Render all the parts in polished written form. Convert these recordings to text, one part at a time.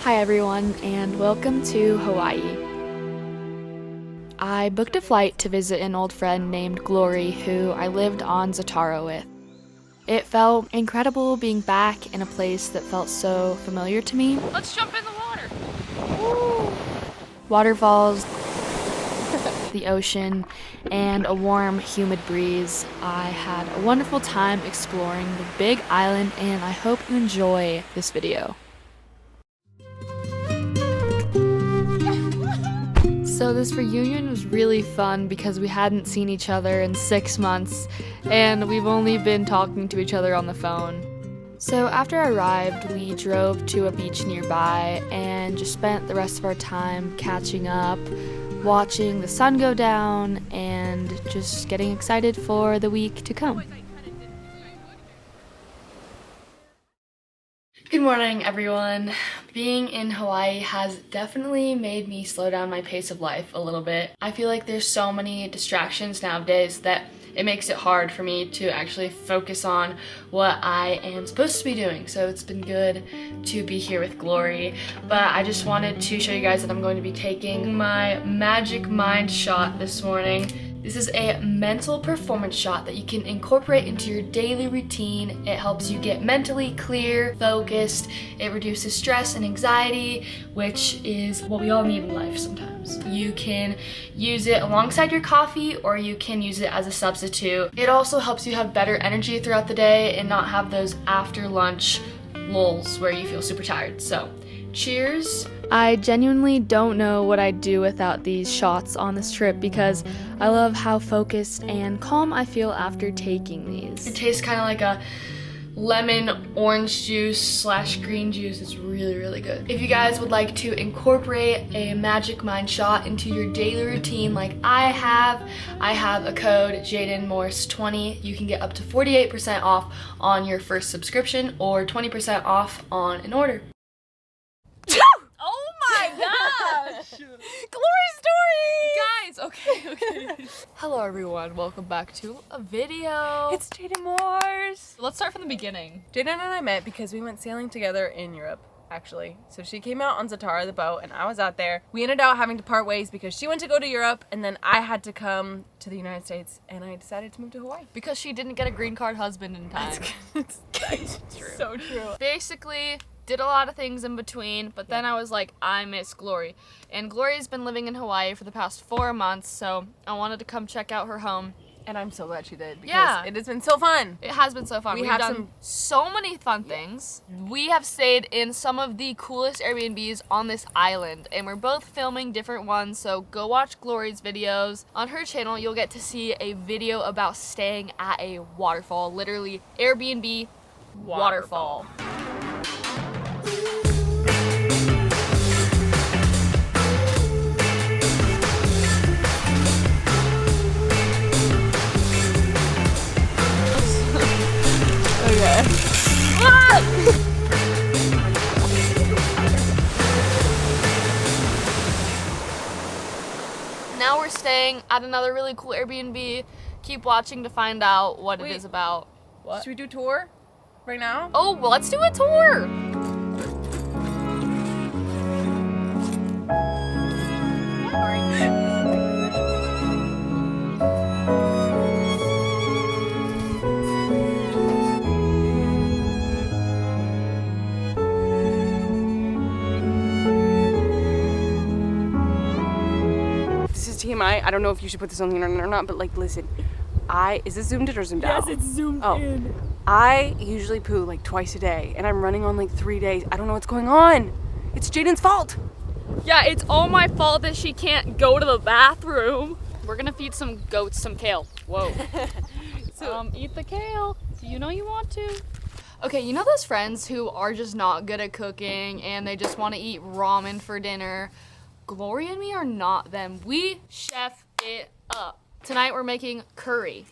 Hi everyone, and welcome to Hawaii. I booked a flight to visit an old friend named Glory who I lived on Zatara with. It felt incredible being back in a place that felt so familiar to me. Let's jump in the water! Woo! Waterfalls, the ocean, and a warm, humid breeze. I had a wonderful time exploring the big island, and I hope you enjoy this video. So this reunion was really fun because we hadn't seen each other in 6 months, and we've only been talking to each other on the phone. So after I arrived, we drove to a beach nearby and just spent the rest of our time catching up, watching the sun go down, and just getting excited for the week to come. Good morning, everyone. Being in Hawaii has definitely made me slow down my pace of life a little bit. I feel like there's so many distractions nowadays that it makes it hard for me to actually focus on what I am supposed to be doing. So it's been good to be here with Glory, but I just wanted to show you guys that I'm going to be taking my magic mind shot this morning. This is a mental performance shot that you can incorporate into your daily routine. It helps you get mentally clear, focused. It reduces stress and anxiety, which is what we all need in life sometimes. You can use it alongside your coffee, or you can use it as a substitute. It also helps you have better energy throughout the day and not have those after lunch lulls where you feel super tired. So, cheers. I genuinely don't know what I'd do without these shots on this trip because I love how focused and calm I feel after taking these. It tastes kind of like a lemon orange juice / green juice. It's really, really good. If you guys would like to incorporate a magic mind shot into your daily routine like I have a code Jadyn Morse 20. You can get up to 48% off on your first subscription or 20% off on an order. Glory story! Guys, okay. Hello everyone, welcome back to a video. It's Jadyn Morse. Let's start from the beginning. Jadyn and I met because we went sailing together in Europe, actually. So she came out on Zatara, the boat, and I was out there. We ended up having to part ways because she went to go to Europe, and then I had to come to the United States, and I decided to move to Hawaii. Because she didn't get a green card husband in time. That's true. So true. Basically, did a lot of things in between, but then I was like, I miss Glory. And Glory's been living in Hawaii for the past 4 months, so I wanted to come check out her home. And I'm so glad she did because Yeah. it has been so fun. It has been so fun. We've done so many fun things. We have stayed in some of the coolest Airbnbs on this island, and we're both filming different ones, so go watch Glory's videos. On her channel, you'll get to see a video about staying at a waterfall, literally Airbnb waterfall. Now we're staying at another really cool Airbnb. Keep watching to find out what it is about. What? Should we do a tour right now? Oh, well, let's do a tour. TMI, I don't know if you should put this on the internet or not, but like, listen, is this zoomed in or zoomed out? Yes, it's zoomed in. I usually poo like twice a day, and I'm running on like 3 days. I don't know what's going on. It's Jadyn's fault. Yeah, it's all my fault that she can't go to the bathroom. We're gonna feed some goats some kale. Whoa. So, eat the kale. You know you want to. Okay, you know those friends who are just not good at cooking and they just want to eat ramen for dinner? Glory and me are not them. We chef it up. Tonight we're making curry.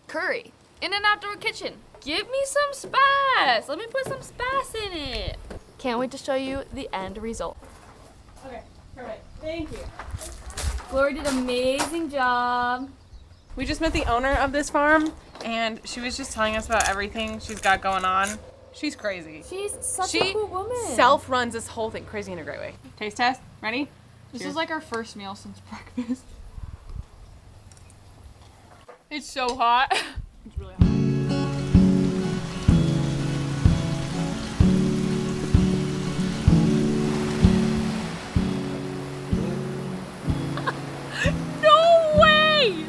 Curry in an outdoor kitchen. Give me some spice. Let me put some spice in it. Can't wait to show you the end result. Okay, perfect. Thank you. Glory did an amazing job. We just met the owner of this farm, and she was just telling us about everything she's got going on. She's crazy. She's such She a cool woman. self-runs this whole thing. Crazy in a great way. Taste test. Ready? This is like our first meal since breakfast. It's so hot. It's really hot. No way!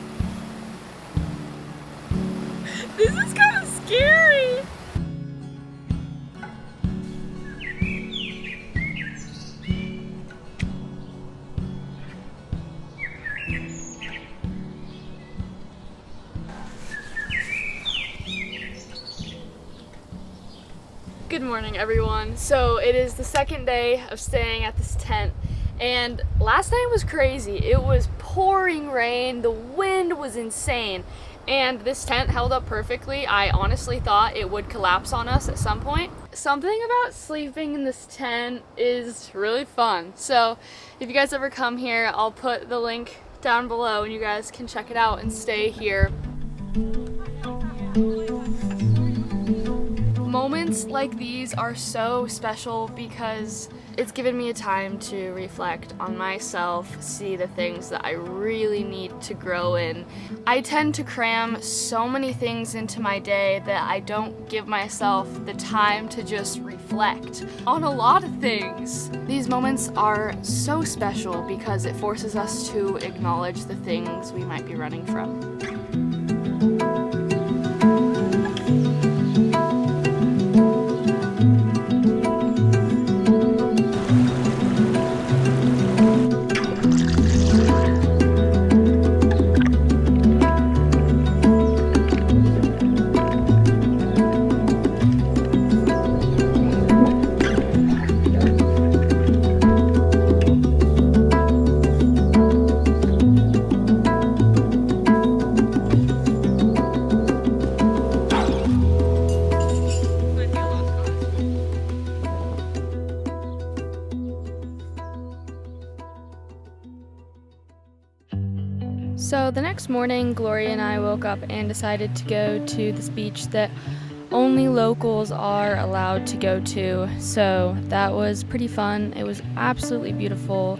This is kind of scary. Good morning, everyone. So it is the second day of staying at this tent, and last night was crazy. It was pouring rain, the wind was insane, and this tent held up perfectly. I honestly thought it would collapse on us at some point. Something about sleeping in this tent is really fun. So if you guys ever come here, I'll put the link down below and you guys can check it out and stay here. Moments like these are so special because it's given me a time to reflect on myself, see the things that I really need to grow in. I tend to cram so many things into my day that I don't give myself the time to just reflect on a lot of things. These moments are so special because it forces us to acknowledge the things we might be running from. So the next morning, Gloria and I woke up and decided to go to this beach that only locals are allowed to go to. So that was pretty fun. It was absolutely beautiful.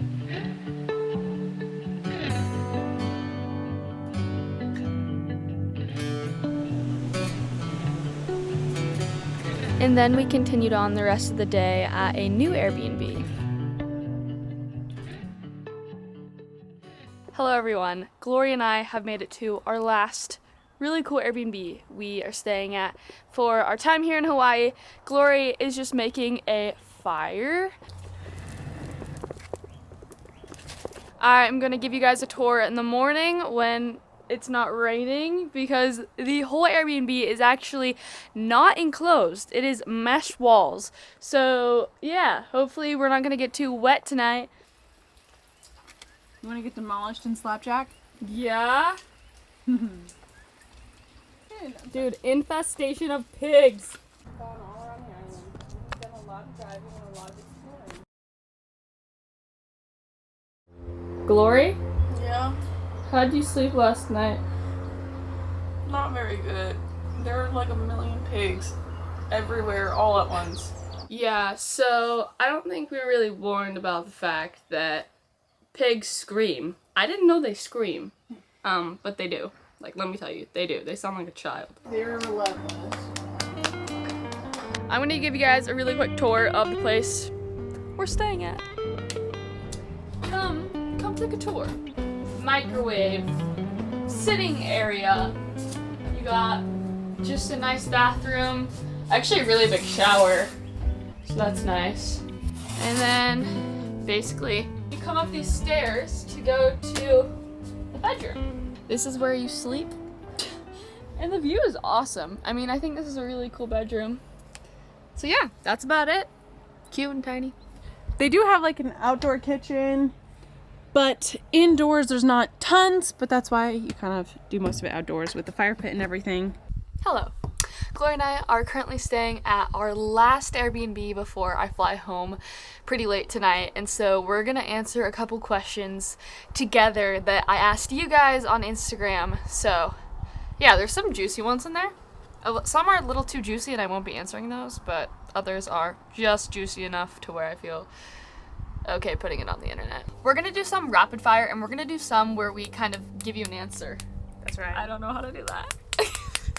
And then we continued on the rest of the day at a new Airbnb. Hello everyone, Gloria and I have made it to our last really cool Airbnb we are staying at for our time here in Hawaii. Gloria is just making a fire. I'm gonna give you guys a tour in the morning when it's not raining because the whole Airbnb is actually not enclosed. It is mesh walls. So yeah, hopefully we're not gonna get too wet tonight. You want to get demolished in Slapjack? Yeah. Dude, infestation of pigs. Gone all around the island. We've done a lot of driving and a lot of exploring. Glory, Yeah, how'd you sleep last night? not very good. There were like a million pigs everywhere all at once. Yeah, so I don't think we were really warned about the fact that pigs scream. I didn't know they scream, but they do. Like, let me tell you, they do. They sound like a child. They're relentless. I'm gonna give you guys a really quick tour of the place we're staying at. Come take a tour. Microwave, sitting area. You got just a nice bathroom. Actually a really big shower, so that's nice. And then, basically, you come up these stairs to go to the bedroom. This is where you sleep. And the view is awesome. I mean, I think this is a really cool bedroom. So yeah, that's about it. Cute and tiny. They do have like an outdoor kitchen, but indoors there's not tons, but that's why you kind of do most of it outdoors with the fire pit and everything. Hello. Gloria and I are currently staying at our last Airbnb before I fly home pretty late tonight, and so we're gonna answer a couple questions together that I asked you guys on Instagram. So yeah, there's some juicy ones in there. Some are a little too juicy and I won't be answering those, but others are just juicy enough to where I feel okay putting it on the internet. We're gonna do some rapid fire and we're gonna do some where we kind of give you an answer. That's right. I don't know how to do that.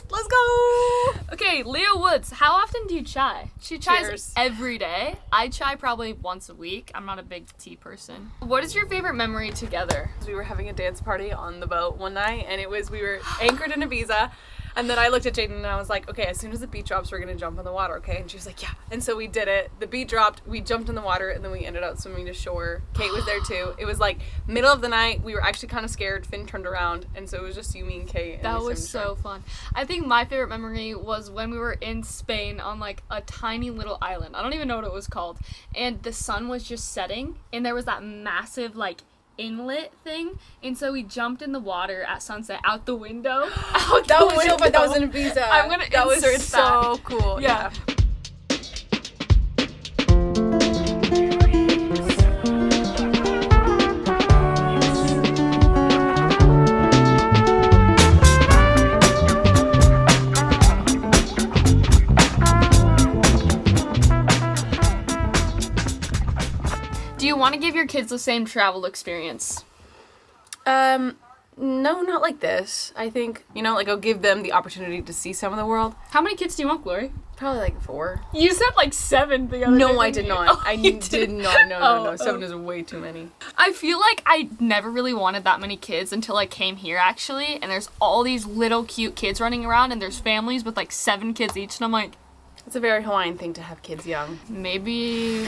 Let's go! Okay, Leah Woods, how often do you chai? She chais Cheers. every day. I chai probably once a week. I'm not a big tea person. What is your favorite memory together? We were having a dance party on the boat one night, and we were anchored in Ibiza, and then I looked at Jadyn and I was like, okay, as soon as the beat drops, we're gonna jump in the water, okay? And she was like, yeah. And so we did it. The beat dropped, we jumped in the water, and then we ended up swimming to shore. Kate was there too. It was like middle of the night. We were actually kind of scared. Finn turned around, and so it was just you, me, and Kate. And That we was swam to so fun. I think my favorite memory was when we were in Spain on like a tiny little island. I don't even know what it was called. And the sun was just setting and there was that massive like inlet thing. And so we jumped in the water at sunset out the window. That was in Ibiza. I'm gonna that was insert so that. cool. Yeah. Do you want to give your kids the same travel experience? No, not like this. I think, like I'll give them the opportunity to see some of the world. How many kids do you want, Glory? Probably like 4. You said like 7 the other day. No, I didn't did you? not. Oh, I you did not. No. Oh, 7 is way too many. I feel like I never really wanted that many kids until I came here actually, and there's all these little cute kids running around and there's families with like 7 kids each and I'm like, It's a very Hawaiian thing to have kids young. maybe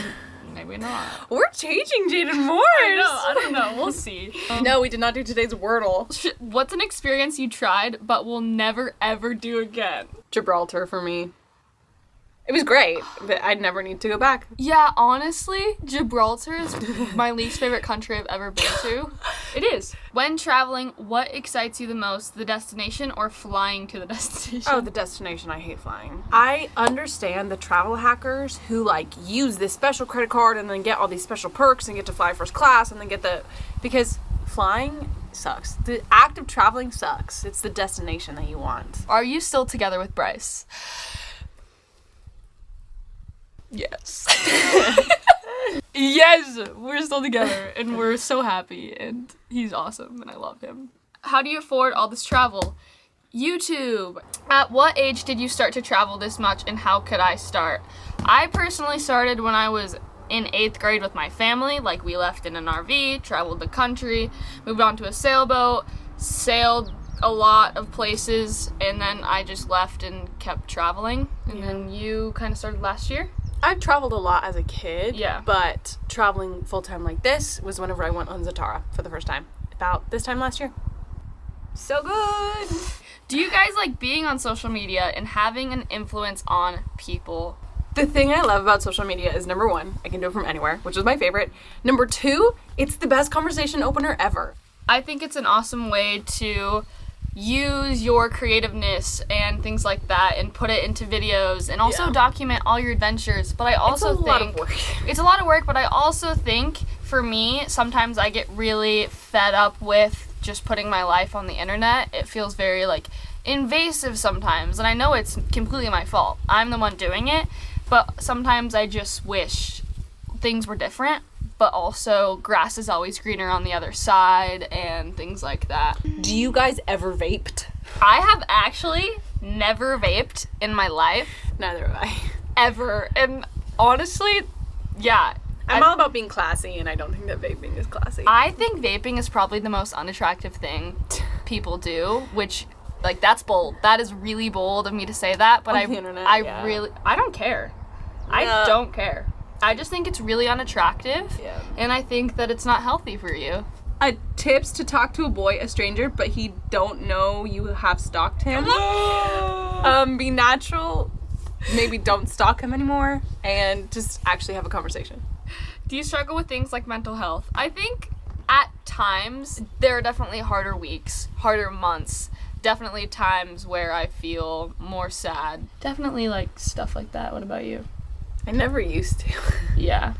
not. We're changing Jadyn Morse. I don't know. We'll see. No, we did not do today's Wordle. What's an experience you tried but will never ever do again? Gibraltar for me. It was great, but I'd never need to go back. Yeah, honestly, Gibraltar is my least favorite country I've ever been to. It is. When traveling, what excites you the most, the destination or flying to the destination? Oh, the destination. I hate flying. I understand the travel hackers who use this special credit card and then get all these special perks and get to fly first class and then because flying sucks. The act of traveling sucks. It's the destination that you want. Are you still together with Bryce? Yes. Yes, we're still together and we're so happy and he's awesome and I love him. How do you afford all this travel? YouTube. At what age did you start to travel this much and how could I start? I personally started when I was in 8th grade with my family. Like we left in an RV, traveled the country, moved on to a sailboat, sailed a lot of places, and then I just left and kept traveling. And then you kind of started last year? I've traveled a lot as a kid, Yeah. but traveling full-time like this was whenever I went on Zatara for the first time. About this time last year. So good! Do you guys like being on social media and having an influence on people? The thing I love about social media is, number 1, I can do it from anywhere, which is my favorite. Number 2, it's the best conversation opener ever. I think it's an awesome way to use your creativeness and things like that and put it into videos and also document all your adventures. But I also think lot of work. It's a lot of work, but I also think for me, sometimes I get really fed up with just putting my life on the internet. It feels very invasive sometimes, and I know it's completely my fault. I'm the one doing it, but sometimes I just wish things were different. But also, grass is always greener on the other side, and things like that. Do you guys ever vaped? I have actually never vaped in my life. Neither have I. Ever. And honestly, yeah. I'm all about being classy, and I don't think that vaping is classy. I think vaping is probably the most unattractive thing people do, which, that's bold. That is really bold of me to say that, but On the internet, I don't care. I don't care. I just think it's really unattractive, and I think that it's not healthy for you. Tips to talk to a stranger, but he don't know you have stalked him. Be natural. Maybe don't stalk him anymore, and just actually have a conversation. Do you struggle with things like mental health? I think at times there are definitely harder weeks, harder months, definitely times where I feel more sad. Definitely stuff like that. What about you? I never used to. Yeah.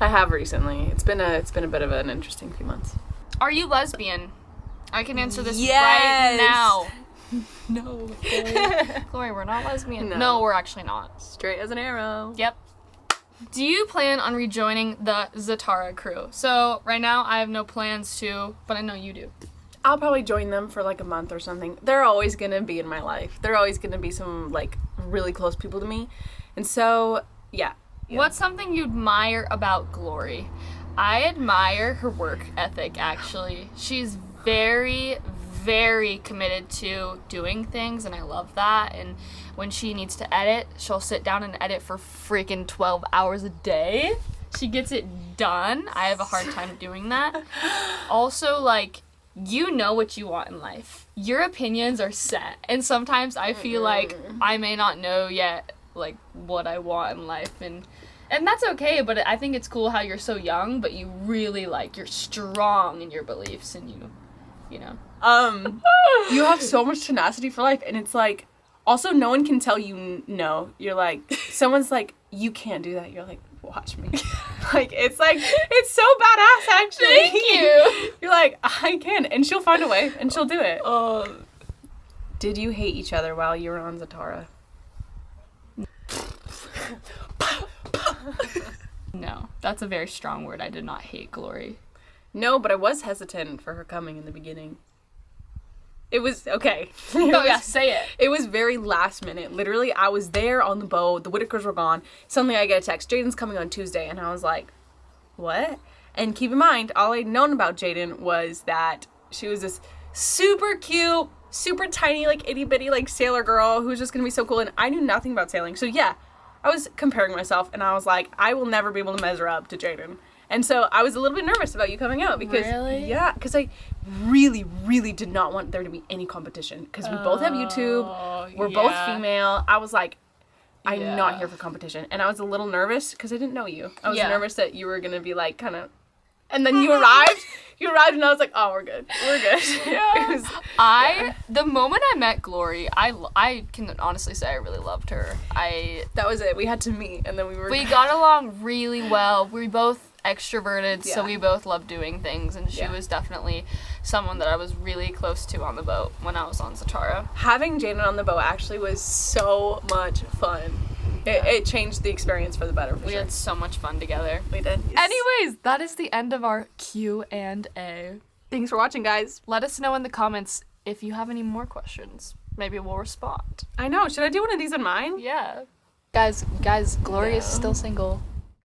I have recently. It's been a bit of an interesting few months. Are you lesbian? I can answer this Yes. right now. No. Chloe, we're not lesbian. No. No, we're actually not. Straight as an arrow. Yep. Do you plan on rejoining the Zatara crew? So right now I have no plans to, but I know you do. I'll probably join them for like a month or something. They're always gonna be in my life. They're always gonna be some like really close people to me. And so, yeah. What's something you admire about Glory? I admire her work ethic, actually. She's very, very committed to doing things, and I love that. And when she needs to edit, she'll sit down and edit for freaking 12 hours a day. She gets it done. I have a hard time doing that. Also, like, you know what you want in life. Your opinions are set. And sometimes I feel like I may not know yet, like, what I want in life. And that's okay, but I think it's cool how you're so young, but you really, like, you're strong in your beliefs and you know. You have so much tenacity for life, and it's like, also no one can tell you no. You're like, someone's like, you can't do that. You're like, watch me. Like, it's so badass, actually. Thank you. You're like, I can, and she'll find a way, and she'll do it. Did you hate each other while you were on Zatara? No, that's a very strong word. I did not hate Glory. No, but I was hesitant for her coming in the beginning. It was, okay. Oh yeah, say it. It was very last minute. Literally, I was there on the boat. The Whitakers were gone. Suddenly, I get a text. Jadyn's coming on Tuesday. And I was like, what? And keep in mind, all I'd known about Jadyn was that she was this super cute, super tiny, like, itty-bitty, like, sailor girl who was just going to be so cool. And I knew nothing about sailing. So, yeah, I was comparing myself. And I was like, I will never be able to measure up to Jadyn. And so I was a little bit nervous about you coming out because, Really? yeah, because I really, really did not want there to be any competition because we both have YouTube, we're both female. I was like, I'm not here for competition, and I was a little nervous because I didn't know you. I was nervous that you were gonna be like kind of, and then you arrived, and I was like, oh, we're good. Yeah. The moment I met Glory, I can honestly say I really loved her. That was it. We had to meet, and then we got along really well. We both extroverted, so we both loved doing things, and she was definitely someone that I was really close to on the boat when I was on Zatara. Having Jadyn on the boat actually was so much fun. It changed the experience for the better. We had so much fun together. We did. Anyways, that is the end of our Q&A. Thanks for watching, guys. Let us know in the comments if you have any more questions. Maybe we'll respond. I know. Should I do one of these in mine? Yeah. Guys, Glory is still single.